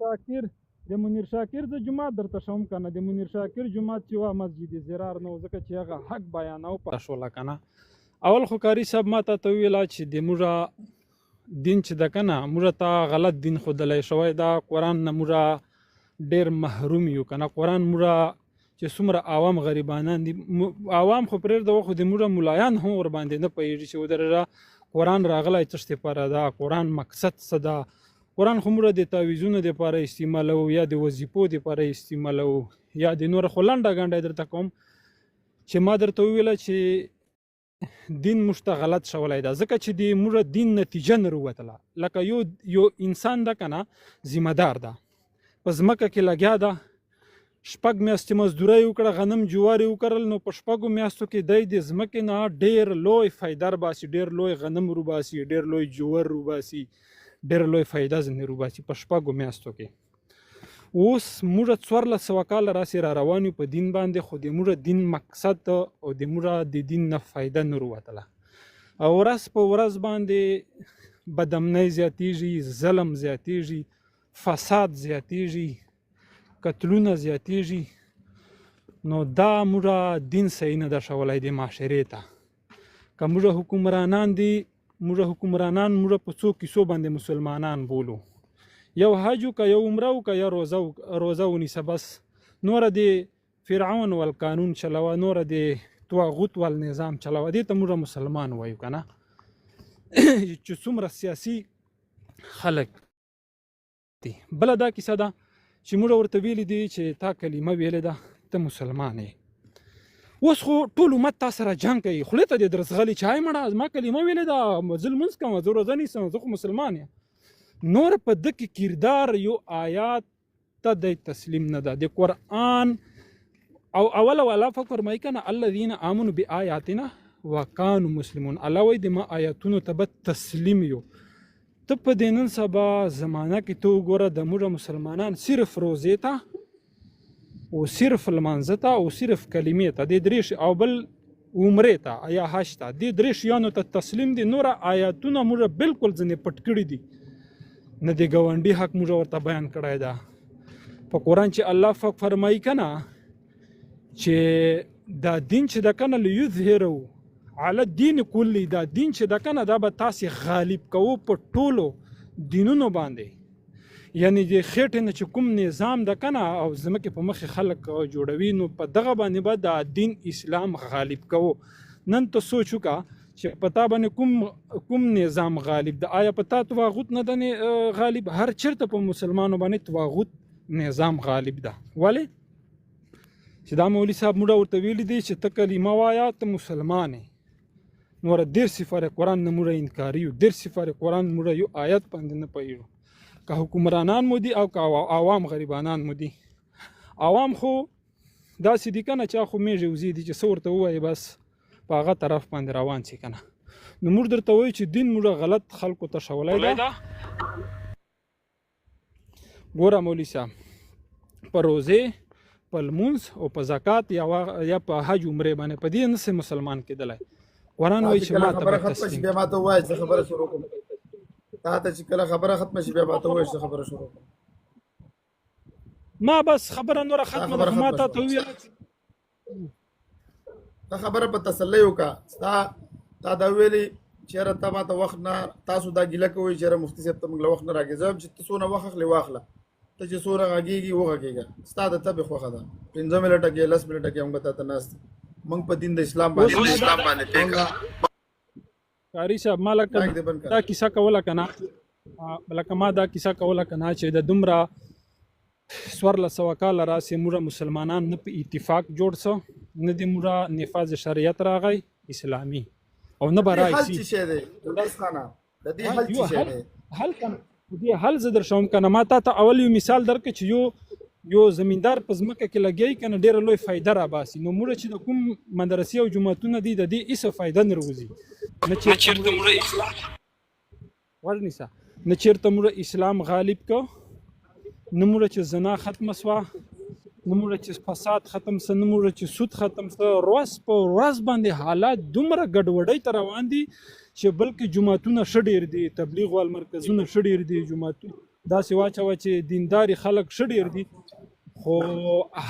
شاکر د منیر شاکر د جماعت درته شوم کنه د منیر شاکر جماعت چې وا مسجد زرار نو ځکه چې هغه حق بیانو په شوله کنه اول خو کاری صاحب ما ته ویلا چې د موږ دین چې د کنه موږ ته غلط دین خودلای شوی دا قرآن نه موږ ډیر محروم یو کنه قرآن موږ چې څومره عوام غریبانان دي عوام خو پرېږده خو د موږ ملایان هم ورباندې نه پوهېږي چې ودرېږه قرآن راغلی څه شي لپاره ده قرآن مقصد څه ده قرآن خو موږ د تعویضونو دپاره استعمالوو یا د وظیفو دپاره استعمالوو یا د نور خو لنډه ګنډه درته کوم چې ما درته وویله چې دین موږ ته غلط شولی ده ځکه چې د موږ دین نتیجه نه روتله لکه یو انسان ده که نه ذمهدار ده په ځمکه کې لګیا ده شپږ میاشتې مزدورۍ وکړه غنم جوارې وکرل نو په شپږو میاشتو کې دی د ځمکې نه ډېر لوی فایده رباسي ډېر لوی غنم روباسي ډېر لوی جوار روباسي ډېر لوی فایده ځینې روباسي په شپږو میاشتو کې اوس موږ 1400 کاله راسې را روان یو په دین باندې خو د موږ دین مقصد او د موږ د دین نه فایده نه روتله او ورځ په ورځ باندې بدامنۍ زیاتېږي ظلم زیاتېږي فساد زیاتېږي قتلونه زیاتېږي نو دا موږ دین صحیح نه ده شولی د معاشرې ته که موږ حکمرانان دي موږ حکمرانان موږ په څو کیسو باندې مسلمانان بولو یو حج که یو عمره که یا روزه ونیسه بس نوره د فرعون والقانون چلوه نوره د طاغوت والنظام چلوه دې ته موږ مسلمان وایو که نه چې څومره سیاسي خلک دي بله دا کیسه ده چې موږ ورته ویلي دي چې تا کلمه ویلې ده ته مسلمان یې اوس خو ټول امت تا سره جنګ کوي خولې ته دې درځغلي چې ای مړه زما کلمه ویلې ده زه لمونځ کوم زه روژه نیسم زه خو مسلمان یم نور په ده کې کردار یو آیات ته دی تسلیم نه ده د قرآن او اول الله پاک فرمایي که نه الذین آمنوا بآیاتنا وکانوا مسلمون الله وایي د ما آیاتونو ته به تسلیم یو ته په دې نن سبا زمانه کې ته وګوره د موږ مسلمانان صرف روزې ته او صرف لمانځه ته او صرف کلمې ته دې درې او بل عمرې ته یا حج ته دې درې شیانو ته تسلیم دي نوره آیاتونه موږ بالکل ځینې پټ کړي دي نه د ګاونډي حق موږ ورته بیان کړی ده په قرآن چې الله پاک فرمایي که نه چې دا دین چې ده که نه لیظهرو علی الدین کلی دا دین چې ده که نه دا به تاسې غالب کوو په ټولو دینونو باندې یعنی د خېټې نه چې کوم نظام ده که نه او ځمکې په مخې خلک جوړوي نو په دغه باندې به دا دین اسلام غالب کوو نن ته سوچ وکړه چې په تا باندې کوم نظام غالب ده آیا په تا طاغوت نه ده غالب هر چېرته په مسلمانو باندې طاغوت نظام غالب ده ولې چې دا مولوي صاحب موږ ورته ویلي دي چې ته کلمه وایه ته مسلمان یې نور دیر سفر قرآن نه موږ انکاریو دیر سفر قرآن موږ یو آیت باندې نه پوهېږو که حکمرانان مو دي او که عوام غریبانان مو دي عوام خو داسې دي که نه چا خو میږي وزې دي چې څه ورته ووایي بس په هغه طرف باندې روان شي که نه نو موږ درته وایو چې دین موږ غلط خلکو ته ښولی ده ګوره مولوي صاحب په روزې په لمونځ او په زکات یا په حج عمرې باندې په دې نسې مسلمان کېدلی قرآن وایي چې ما ته به تسلیم بیا ما ته ووایه چې خبره شروع کړم تا ته چې کله خبره ختمه شي بیا ما ته ووایه چې خبره شروع کړم ما بس خبره نوره ختمه ده ما تا ته وویل تا خبره په تسلی وکړه تا دا ویلي چېرې ته ما ته وخت نه تاسو دا ګیله کوئ چېرې مفتي صاحب ته موږ له وخت نه راګي زه چې ته څونه وخت اخلې واخله ته چې څونه غږېږي وغږېږه ستا د طبې خوښه ده 15 منټه کې 10 منټه کې موږ ته ناست موږ په دین د اسلام باندې قاری صاحب ما لکه دا کیسه کوله که نه لکه ما دا کیسه کوله که نه چې د دومره 1400 کاله راسې موږ مسلمانان نه په اتفاق جوړ څه نه د موږ نفاذ شریعت راغی اسلامي او نه به راشي حل زه در شوم که نه ما تا ته اول یو مثال درکړه چې یو زمیندار په ځمکه کې لګیایي که نه ډېره لوی فایده راباسي نو موږ چې د کوم مدرسې او جوماتونه دي د دې هېڅ فایده نه روځي نه چېرته موږ اسلام غالب کو نه موږ چې زنا ختمه سوه نه موږ چې فساد ختم سه نه موږ چې سود ختم سه ورځ په ورځ باندې حالات دومره ګډوډۍ ته روان دي چې بلکې جوماتونه ښه ډېر دي تبلیغ وال مرکزونه ښه ډېر دي داسې واچوه چې دینداري خلک ښه ډېر دي، خو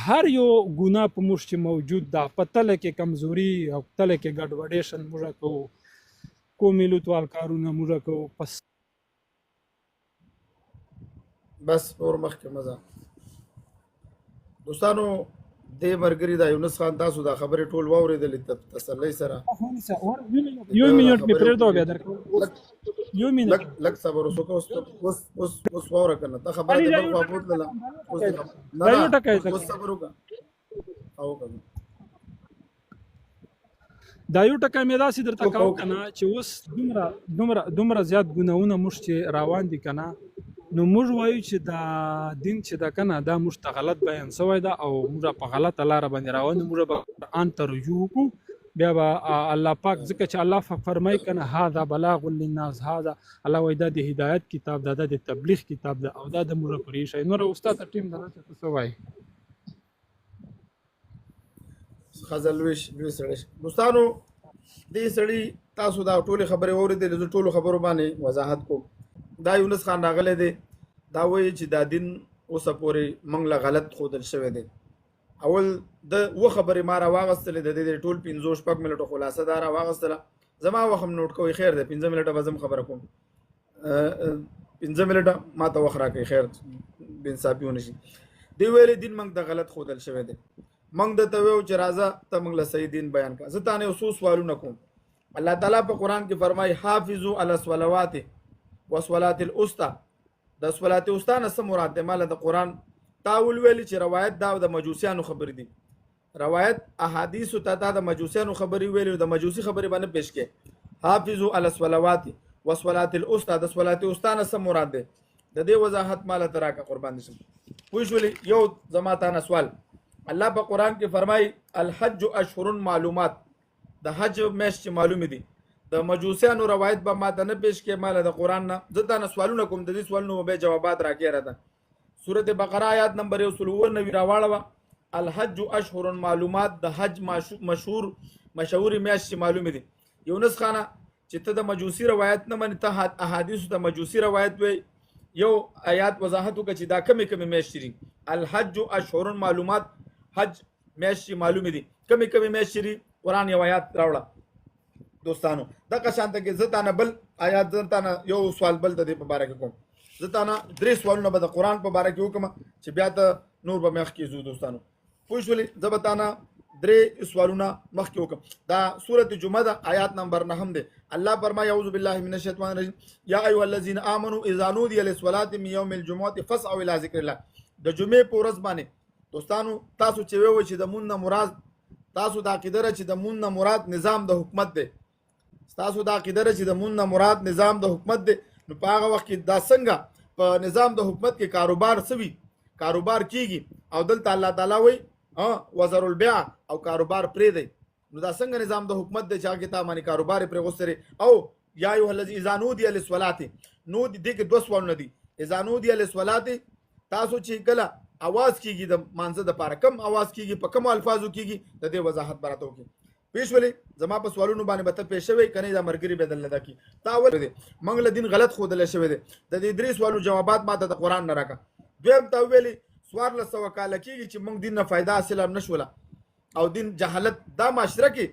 هر یو ګناه په موږ کې موجود ده. په تله کې کمزوري او تله کې ګډوډېشن موږ کوو، کومې لوتوال کارونه موږ کوو. پس بس اور مخکې مزه دوستانو دې مرګري دا یونس خان تاسو دا خبرې ټول واورېدلې تسلۍ سره. یو منټ مې پرېږده بیا درکوم. یو منټ لږ صبر وکړه. اوس واوره که نه ته خبره دې بل خوا بوتلله. دا یو ټکی اوس صبر وکړه او وکړه. دا یو ټکی مې داسې درته کوم که نه چې اوس دومره زیات ګناهونه موږ چې روان دي که نه، نو موږ وایو چې دا دین چې ده که نه دا موږ ته غلط بیان شوی ده او موږ په غلطه لاره باندې روان یو. موږ به قرآن ته رجوع وکړو، بیا به الله پاک ځکه چې الله فرمایي که نه هذا بلاغ للناس، هذا الله وایي دا د هدایت کتاب ده، دا د تبلیغ کتاب ده او دا د موږ پرې ایښی. نور استاد ته ټیم ده چې ته څه وایي. ښځه لوی سړی. دوستانو دې سړي تاسو دا ټولې خبرې واورېدلې، زه ټولو خبرو باندې وضاحت کوم. دا یونس خان راغلی دی، دا وایي چې دا دین اوسه پورې موږ له غلط ښودل شوی دی. اول د خبرې ما راواغېستلې، د دې ټول 5-6 منټو خلاصه دا راواغېستله. زما وخت هم نوټ کوئ، خیر دی 15 منټه به زه هم خبره کوم. 15 منټه ما ته وخت راکوئ، خیر بېانصافي ونه شي. دوی ویلې دین موږ د غلط ښودل شوی دی. موږ درته ویو چې راځه ته موږ له صحیح دین بیان کړه. زه تانه یو څو سوالونه کوم. الله تعالی په قرآن کې فرمایي حافظو علی الصلوات والصلاة الوسطى. د صلات الوسطى نه څه مراد دی؟ ماله د قرآن تاول ویلي چې روایت دا د مجوسیانو خبرې دي. روایت احادیثو ته دا د مجوسیانو خبرې ویلي، د مجوسي خبرې باندې پیش کې. حافظو علی الصلوات والصلاة الوسطى، د صلات الوسطى نه څه مراد دی؟ د دې وضاحت ماله ته راکړه قربان دي شم. پوه شولې؟ یو زما تا نه سوال. الله په قرآن کې فرمایي الحج اشهر معلومات، د حج میاشت چې معلومې دي. د مجوسیانو روایت به ما ته نه پیش کې، ماله د قرآن نه. زه تا نه سوالونه کوم، د دې سوالونو به جوابات راکې راته. سورة بقره آیات نمبر 199 راواړوه. الحج اشهر معلومات، د حج مشهور میاشت چې معلومې دي. یونس خانه چې ته د مجوسی روایت نه منې، ته احادیثو د مجوسی روایت وی. یو آیات وضاحت وکړه چې دا کمې میاشتې دي. الحج اشهر معلومات، حج میاشتې معلومې دي. کمې میاشتې دي؟ قرآن یو آیات راوړه. دوستانو دغه شانته کې زه تانه بل آیات، زه تانه یو سوال بل د دې په باره کې کوم. زه تانه 3 سوالونه به د قرآن په باره کې وکړم چې بیا ته نور به مخکې ځو. دوستانو پوه شولې؟ زه به تانه 3 سوالونه مخکې وکړم. دا سورة جمعه ده، آیات نمبر 9 دی. الله فرمایي اعوذ بالله من الشیطان الرجیم یا ایها الذین آمنوا اذا نودي للصلاة من یوم الجمعة فاسعوا الى ذکر الله. د جمعې په ورځ باندې دوستانو تاسو چې وایئ چې د مون نه مراد، تاسو دا عقیده لرئ چې د مون نه مراد نظام د حکومت دی، تاسو دا عقیده لرئ چې د مون نه مراد نظام د حکومت دی، نو په هغه وخت کې دا څنګه په نظام د حکومت کې کاروبار سوي، کاروبار کیږي او دلته الله تعالی وایي وزر البيع او کاروبار پرې دی. نو دا څنګه نظام د حکومت دی چې هغه ته باندې کاروبار پرې غوستري؟ او یا ایها الذین اذا نودي للصلاة، نو دې کې 2 سوالونه دي. اذا نودي للصلاة، تاسو چې کله आवाज کیږي د مانزه د پاره، کم आवाज کیږي، په کوم الفاظو کیږي، د دې وضاحت براته وکي. پیش ولې زما په سوالونو باندې به ته پیش شوی کنه دا مرګري بدل نه کی تا ول دي منګل دین غلط خو دل شوی دي. د دې 3 سوالو جوابات ما ته د قران نه راکا. دویم تا ویلي سوار له سو کال کیږي چې موږ دین نه फायदा حاصل هم نشوله او دین جهالت دا معاشره کې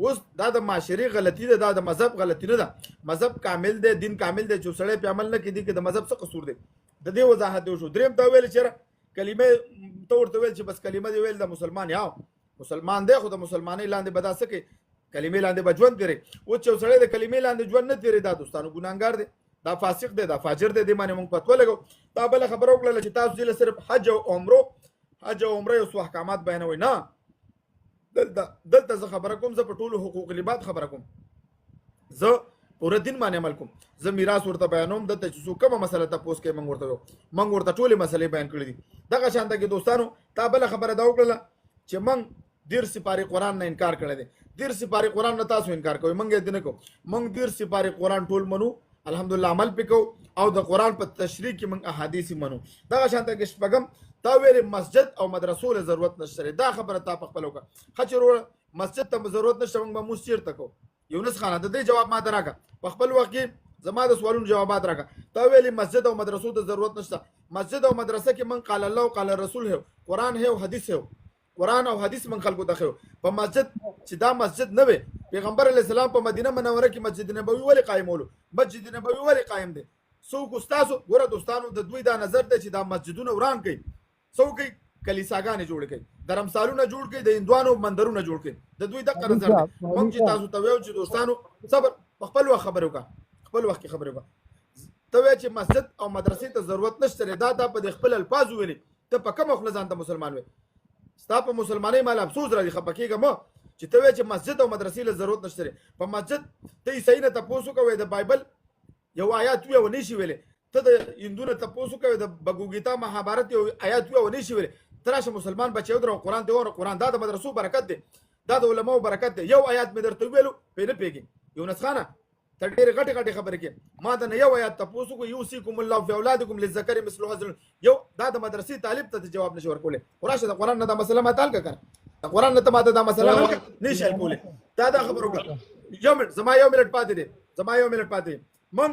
اوس دا د معاشري غلطي ده، دا د مذهب غلطي نه ده. مذهب کامل دی، دین کامل دی، چې سړی په عمل نه کړي کې د مذهب څه قصور دی. د دې وضاحت دی شو. دریم تا ویل چې کلمه تو ورته ویل چې بس کلمه دی ویل د مسلمان یا مسلمان دی، خو د مسلمانۍ لاندې بدا سکه کلمې لاندې بجوند کړي. او چې سړی د کلمې لاندې ژوند نه تیری دا دوستانو ګناګار دی، دا فاسق دی، دا فاجر دی. د باندې موږ پتو لګو. دا بل خبره وکړه چې تاسو دې صرف حج او عمره او احکامات بیانوي نه. دلته زه خبره کوم، زه په ټولو حقوق العباد خبره کوم، زه پوره دین باندې عمل کوم، زه میراث ورته بیانوم. دلته چې څوک کومه مسله تاسو کې موږ ورته ټولې مسلې بیان کړې دي. دغه شانته کې دوستانو تا بل خبره دا وکړه چې موږ دیر سپاره قرآن نه انکار کړی دی. دیر سپاره قرآن نه تاسو انکار کوئ، موږ یې نه کوو. موږ دیر سپاره قرآن ټول منو، الحمدلله عمل پکو او د قرآن په تشریح کې موږ احادیث منو. دغه شانته کې شپږم تا ویل مسجد او مدرسو له ضرورت نشته. دا خبره تا په خپل وکړه. خچرو مسجد ته ضرورت نشته، موږ به مسجد ته کو. یونس خان د دې جواب ما دراګه په خپل وخت کې زما د سوالونو جوابات راکړه. تا ویلي مسجد او مدرسو ته ضرورت نشته. مسجد او مدرسه کې من قال الله او قال رسول هو، قرآن هو، حدیث هو، قرآن او حدیث من خلکو ته خو. په مسجد چې دا مسجد نه وي، پیغمبر علیه السلام په مدینه منوره کې مسجد نبوي ولې قایمولو؟ مسجد نبوي ولې قایم دی؟ څوک استادو ګوره دوستانو د دوی دا نظر دی چې دا مسجدونه وران کوي، څوک کلیساګانې جوړ کړي، درمسالونه جوړ کړي، د هندوانو مندرونه جوړ کړي، د دوی دغه نظر دی. موږ چې تاسو ته وایو چې دوستانو صبر، په خپل وخت خبرې وکړه، خپل وخت کې خبرې وکړه. ته وایې چې مسجد او مدرسې ته ضرورت نشته، دا په خپل الفاظ ویلي، ته په کومه خوله ځان ته مسلمان وایې؟ ستا په مسلمانۍ مال افسوس راځي، خفه کېږه مه چې ته وایې چې مسجد او مدرسې له ضرورت نشته. په مسجد ته عیسائی نه تپوس وکوې د بایبل یو آیات وی او نه شي ویلې، ته د هندو نه تپوس وکوې د بګوګیتا مهابارت یو آیات وی او نه شي ویلې. ته راشه مسلمان بچی ودرو قرآن ته وره، قرآن دا د مدرسو برکت دی، دا د علماو برکت دی. یو آیات مې درته ویلو پې نه پوهېږې. یونس خانه ته ډېرې غټې خبرې کې ما ته نه یو آیات تپوس وکړو، یوصیکم الله فی اولادکم للذکر مثل حظ یو، دا د مدرسې طالب ته جواب نشي ورکولی. خو راشه د قرآن نه دا مسله ماته حل کړه، د قرآن نه ته ماته دا مسله نه شي حل کولی. دا خبره وکړه. یو منټ زما یو منټ پاتې دی، زما یو منټ پاتې دی. موږ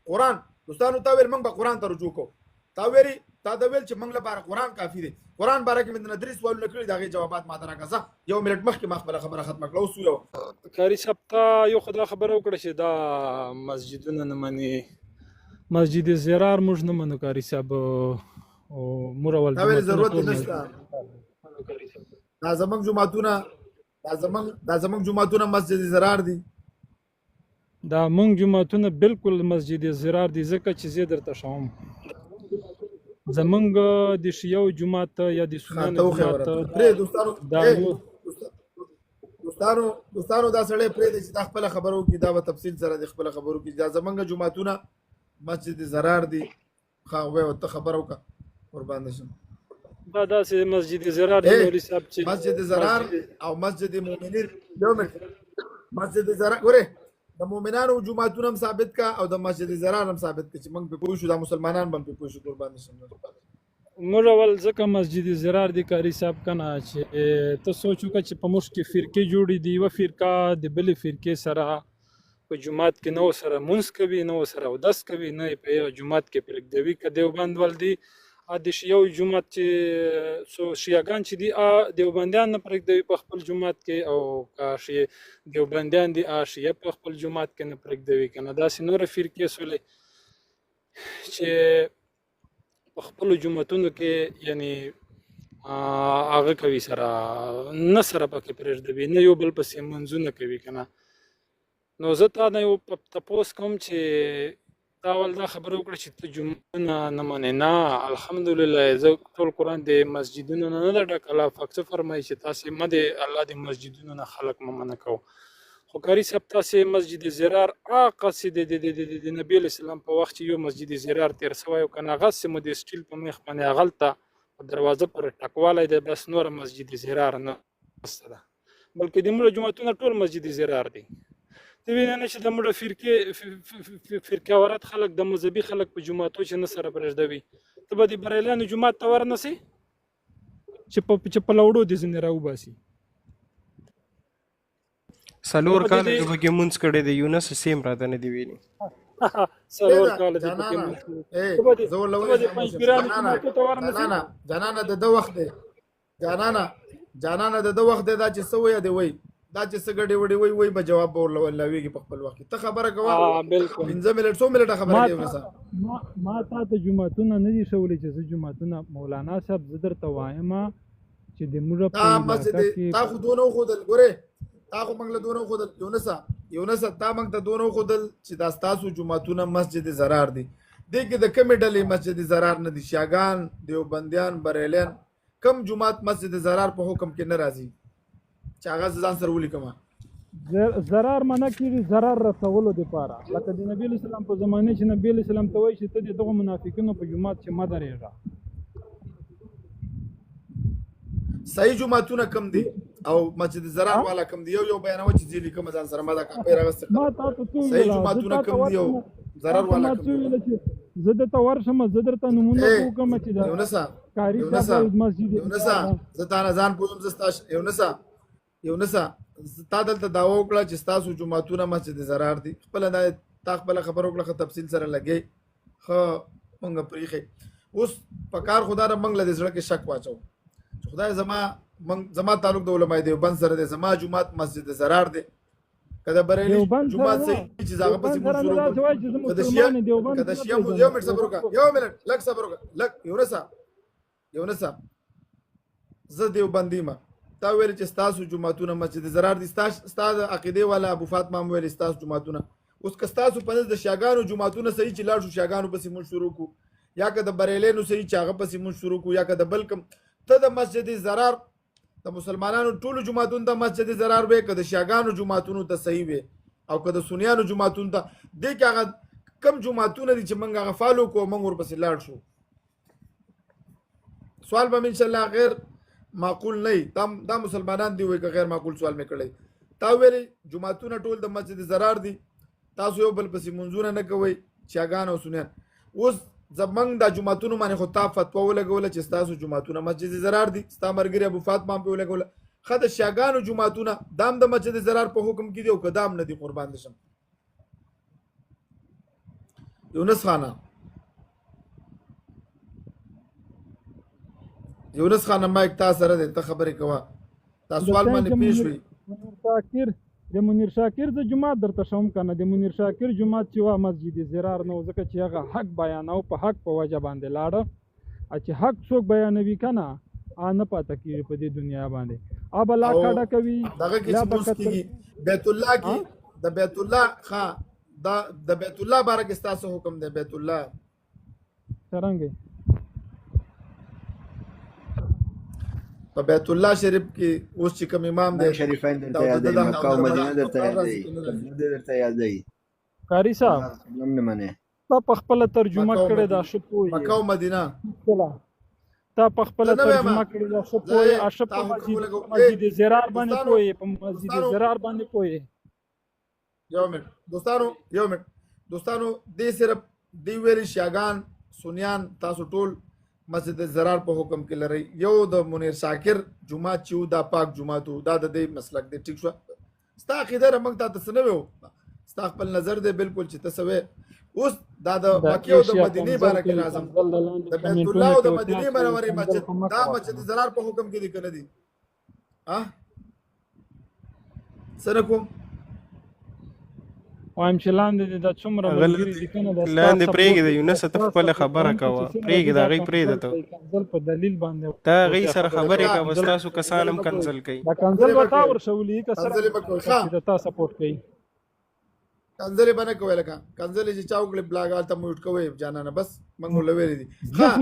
قرآن دوستانو ته ویل موږ به قرآن ته رجوع کوو. تا دا ویل چې موږ لپاره قرآن کافي دی. قرآن باره کې مې د درې سوالونه کړي، د هغې جوابات ماته راکړه. یو منټ مخکې ما خپله خبره ختمه کړه. اوس یو قاري صاحب ته یو خو دا خبره وکړه چې دا مسجدونه نه مني، مسجد زرار موږ نه منو قاري صاحب، او موږ اول دا ویل ضرورت نشته. دا زموږ جوماتونه دا زموږ جوماتونه مسجد زرار دي. دا مونږ جوماتونه بالکل مسجد زرار دي، ځکه چې زه درته ښوم زمونږ د شیعو جومات یا د سنیانو جومات دوستانو دا سړی پرېږدئ چې دا خپله خبره وکړي، دا به تفصیل سره د خپله خبره وکړي. دا زمونږ جوماتونه مسجد زرار دي. ښه وایه ورته خبره وکړه، قربان شم. دا داسې مسجد زرار دی مولوي صاحب چې مسجد زرار او مسجد مؤمنین، یو منټ، مسجد زرار ګورې د مؤمنانو جوماتونه هم ثابت کا او د مسجد زرار هم ثابت کا چې موږ پې پوه شو، دا مسلمانان به هم پې پوه شو. قربان شم. موږ اول ځکه مسجد زرار دی قاري صاحب که نه چې ته سوچ وکړه چې په موږ کې فرقې جوړې دي، یوه فرقه د بلې فرقې سره په جومات کې نه ورسره مونځ کوي، نه ورسره اودس کوي، نه یې په یو جومات کې پرېږدوي. که دیوبند ول دي د شیعو جومات چې شیعګان چې دي دیوبندیان نه پرېږدوي په خپل جومات کې، او که دیوبندیان دي شیعه په خپل جومات کې نه پرېږدوي. که نه داسې نوره فرقې سولې چې په خپلو جوماتونو کې یعنې هغه کوي سره نه سره پکې پرېږدوي، نه یو بل پسې منځونه کوي. که نه نو زه تا نه یو تپوس کوم چې تا اول دا خبره وکړه چې ته جوماتونه نه منې. نه الحمدلله زه ټول قرآن د مسجدونو نه ده ډک. الله پاک څه فرمایي چې تاسې مه د الله د مسجدونو نه خلک مه منع کوو. خو قاري صاحب تاسې مسجد زرار هغسې د نبي علیه السلام په وخت چې یو مسجد زرار تېر سوی و که نه هغسې مو د سټیل په میخ باندې هغلته په دروازه پورې ټکوالی دی، بس نوره مسجد زرار نه نسته ده، بلکې د موږ جوماتونه ټول مسجد زرار دی. ته وینې نه چې د موږ فرقه وارت خلک د مذهبي خلک په جوماتو چې نه سره پرېږدوي، ته به د بریلیانو جومات ته ورنسې چې په لوړو دې ځینې راوباسي. څلور کاله د پکې مونځ کړی دی، یونس سیم راته نه دی ویلي. څلور کاله د پکې جانانه د ده وخت دی، جانانه د ده وخت دی. دا چې څه وایه دی وایي، دا چې څه ګډې وډې وایي به جواب به ورلوېږي په خپل وخت کې. ته خبره کوه 15 منټ 100 منټه خبره کوي. ما تا ته جوماتونه نه دي ښولي چې زه جوماتونه مولانا صاحب زه درته وایم چې د موږ په علاقه کې تا خو دونه وښودل، ګورې تا خو موږ له دونه وښودل. یونسه تا موږ ته دونه وښودل چې دا ستاسو جوماتونه مسجد زرار دي. دې کې د کومې ډلې مسجد زرار نه دي؟ شیعګان، دیوبندیان، بریلیان. کم جومات مسجد زرار په حکم کې نه راځي چې هغه ځان سره ولیکم؟ ضرر منع کړي، ضرر رسولو دپاره. لکه د نبي علیه السلام په زمانه چې نبي علیه السلام ته وایي چې ته د دغو منافقینو په جومات چې مه درېږه. صحیح جوماتونه کم دي او مسجد زرار والا کم دي؟ یو بیانوه چې زه لیکم ځان سره، ما دا کاپۍ راغستې. صحیح جوماتونه کم دي او زرار والا کم دي؟ زه درته ورشم، زه درته نمونه وکړم چې د قاري صاحب مسجد زه تا نه ځان پوهیم. یونسه تا دلته دعوه وکړه چې ستاسو جوماتونه مسجد زرار دي، خپله دا تا خپل خبر وکړه تفصیل سره لګي خو مونږ پریخي اوس په کار خدا را مونږ له زړه کې شک واچو خدای زما تعلق د علماء دیوبند سره د زما جمعات مسجد زرار دی کله بریلی جمعات صحیح چې زاغه پسې مونږ شروع کده شیا مو یو منټ صبر وکړه یو منټ لک صبر وکړه لک یونسا زه دیوبندی ما تا ویل چې تاسو جمعتونه مسجد زرار دي استاد عقیده والا ابو فاطمه ویل تاسو جمعتونه اوس که تاسو په د شیاګانو جمعتونه صحیح چې لاړ شو شیاګانو پسې مونږ شروع کو یا که د بریلینو صحیح چې هغه پسې مونږ شروع کو یا که د بلکم ته د مسجد زرار د مسلمانانو ټولو جمعتون ته مسجد زرار وې که د شیاګانو جمعتونو ته صحیح وې او که د سنیانو جمعتون ته دې کې هغه کم جمعتونه دي چې مونږ هغه فالو کو مونږ ورپسې لاړ شو سوال به ان شاء الله غیر معقول نه دا مسلمانان دی وای که غیر معقول سوال مې کړی تا ویلي جمعتونه ټول د مسجد زرار دي تاسو یو بل پسې منځونه نه کوئ شیاګان او سنیان اوس زمنګ د جمعتونو باندې خو تا فتوا ولګوله چې تاسو جمعتونه مسجد زرار دي ستا مرګري ابو فاطمه په ولګوله خد شیاګانو جمعتونه دام د مسجد زرار په حکم کې دی او قدام نه دي قربان دشم یونس خان ما یک تاسو سره د خبرې کوا تاسو سوال باندې پیښ وي د منیر شاکر د جمعه درته شوم کنه د منیر شاکر جمعه چې وا مسجد زرار نو ځکه چې هغه حق بیانو په حق په وجه باندې لاړه چې حق څوک بیانوي کنه نه پاته کیږي په دې دنیا باندې اب لا کډه کوي دغه کې چې بیت الله کې د بیت الله ښا د بیت الله بارک استاسو حکم دی بیت الله څنګه په بیت الله شریف کې اوس چې کوم امام دی شریفین درته یاد دی مکه او مدینه درته یاد دی قاری صاحب نوم نه منه په خپل ترجمه کړی دا شپوي مکه او مدینه تا په خپل ترجمه کړی دا شپوي اشپ مسجد زرار باندې کوی په مسجد زرار باندې کوی یو منټ دوستانو دې صرف دی ویل شیاګان سنیان تاسو ټول مسجد زرار په حکم کې لري یو د منیر شاکر جمعه چې دا پاک جمعه تو دا د دې مسلک دی ټیک شو ستا عقیده رمنګ ته تسنوي ستا خپل نظر دی بالکل چې تسوي اوس دا د مکه او د مدینه بارک اعظم د بیت الله او د مدینه منورې مسجد دا مسجد زرار په حکم کې دي کنه دي سره کوم وایم چې لاندې د څومره ملګری دي کنه د لاندې پرېږي د یونس ته خپل خبره کوه پرېږي دا غي پرېږده ته کنزل په دلیل باندې دا غي سره خبرې کوه بس تاسو کسانم کنزل کوي دا کنزل وتا ورشولې کسر د تاسو سپورټ کوي کنزل باندې کوي لکه کنزل چې چاوګل بلاګال ته میوټ کوي جانانه بس منګو لوي دي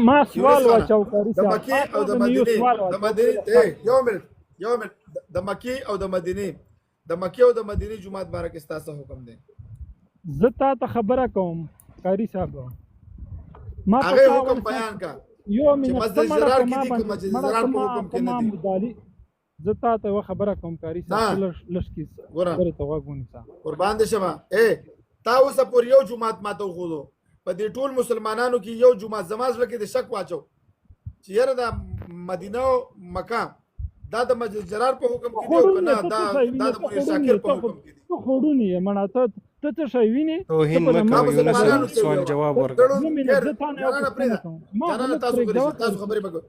ما سوال واچاو کاری د مکی او د مدینه یو منټ د مکی او د مدینه جمعه بارک استاسه حکم دی زتا ته خبره کوم قاری صاحب ما هغه حکم بیان کا یو من مسجد زرار کې دي کوم مسجد زرار په حکم کې نه دي زتا ته خبره کوم قاری صاحب لشکې خبره ته واغونی صاحب قربان دې شمه تا اوس پر یو جمعه ماته خودو په دې ټول مسلمانانو کې یو جمعه زماز لکه د شک واچو چې یره د مدینه او مکه دا د مسجد زرار په حکم کې دی کنه دا د منیر شاکر په حکم کې دی خورونی معناته ته شي ویني توهین مکه یونس سوال جواب ورکړه جانانه تاسو خبرې وکړه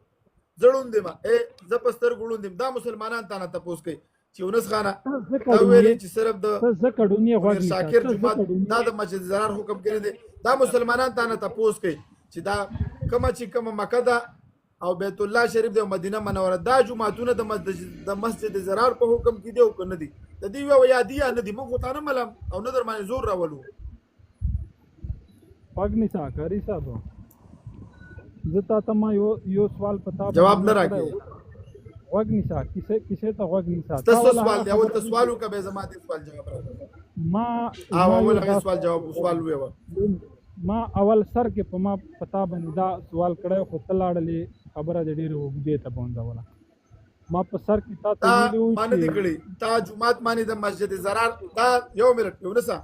زړون دی ما زپستر ګړون دی دا مسلمانان ته نه تاسو کوي چې یونس خانه دا ویلي چې صرف د زکړونی غوړي شاکر جمعه دا د مسجد زرار حکم کې دی دا مسلمانان ته نه تاسو کوي چې دا کوم مکه دا او بیت الله شریف د مدینه منوره دا جمعهونه د مسجد زرار په حکم کې دی او کنه دي د دې یو یادی نه دي موږ ته نه ملم او نظر باندې زور راولو پګنی ساکاری صاحب زتا ته ما یو سوال پتا جواب نه راکې وګنی سا کیسه ته وګنی سا تاسو سوال دی او تاسو سوالو کا به زما دي سوال جواب راکړه ما اول سوال جواب سوال ویو ما اول سر کې په ما پتا باندې دا سوال کړه خو تلاړلې خبره دې ډیره وګدې ته پونځوله ما په سر کې تا ویلو باندې نکړي تا جمعات باندې د مسجد زرار دا یو منټ یونسا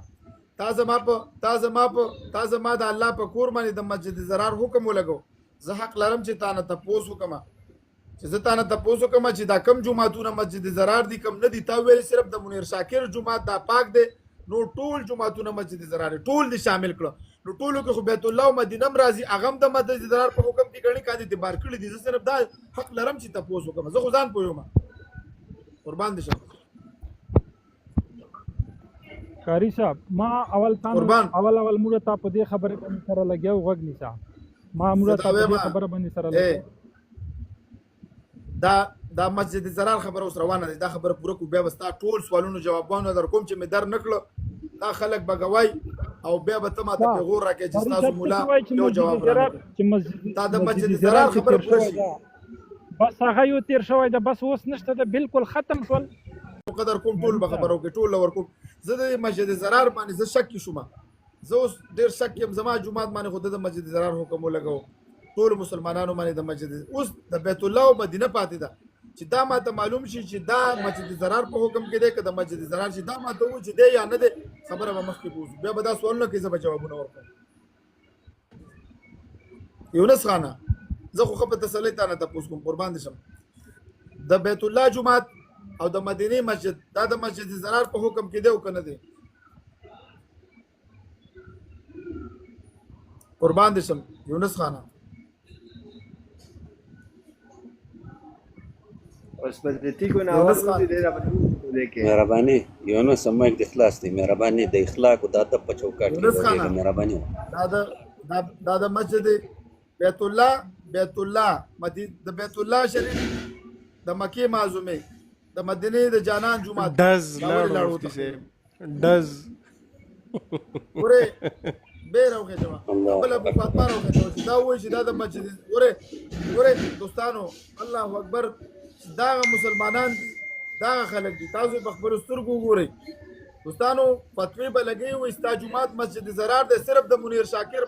تا زما د الله په کور باندې د مسجد زرار حکم ولګو زه حق لرم چې تا نه تاسو کومه چې دا کم جمعهونه مسجد زرار دي کم نه دي تا ویل صرف د منیر شاکر جمعه دا پاک دی نو ټول جماعتونه مسجد ضرار ټول دي شامل کړه نو ټولو کې خو بیت الله او مدینه هم راځي هغه هم د مسجد ضرار په حکم کې ګڼي کاندي اعتبار کړي دي زه صرف دا حق لرم چې تاسو وکم زه خو ځان پوهیم قربان دي شه قاری صاحب ما اول اول موږ ته په دې خبره باندې سره لګیاو غوږ نیسا ما موږ ته په دې خبره باندې سره لګیاو دا مسجد ضرار خبره اوس روانه ده دا خبره پوره کو بیا بستا ټول سوالونو جوابونه در کوم چې مې در نکړه دا خلک بغوي او بیا به ته ماته پیغور راکې چې تاسو مولا یو جواب راکړي دا د مسجد ضرار خبره پوره شي بس هغه یو تیر شوی ده بس اوس نشته ده بالکل ختم شول قدر کوم ټول به خبرو کې ټول ور کوم زه د مسجد ضرار باندې زه شک شوم زه اوس ډیر شک یم زما جمعات باندې خود د مسجد ضرار حکم ولګاو ټول مسلمانانو باندې د مسجد اوس د بیت الله او مدینه پاتې ده چې دا ماته معلوم شي چې دا مسجد ضرار په حکم کې دی که د مسجد ضرار شي دا ماته و چې دی یا نه دی خبره به مخکې پوښتنه بیا به دا سوالونه کوي زه به جوابونه ورکړم یونس خانه زه خو په تسلی تا نه تپوس کوم قربان دي شم د بیت الله جمعات او د مدینه مسجد دا د مسجد ضرار په حکم کې دی او کنه دی قربان دي شم یونس خانه مهرباني یونس سمک د اخلاص دی مهرباني د اخلاق او د ادب په چوکاټ کې مهرباني دا د مسجد بیت الله د بیت الله شریف د مکه معظمه د مدینه د جانان جمعه دز ورې بیروغه جماعه بل ابو فاطمه راغله دا وایي چې دا د مسجد ورې دوستانو الله اکبر دا مسلمانان دي دا خلک دي تاسو په خبرو سترګو ګورئ دوستانو فتوی به لګي و استا جمعات مسجد ضرار ده صرف د منیر شاکر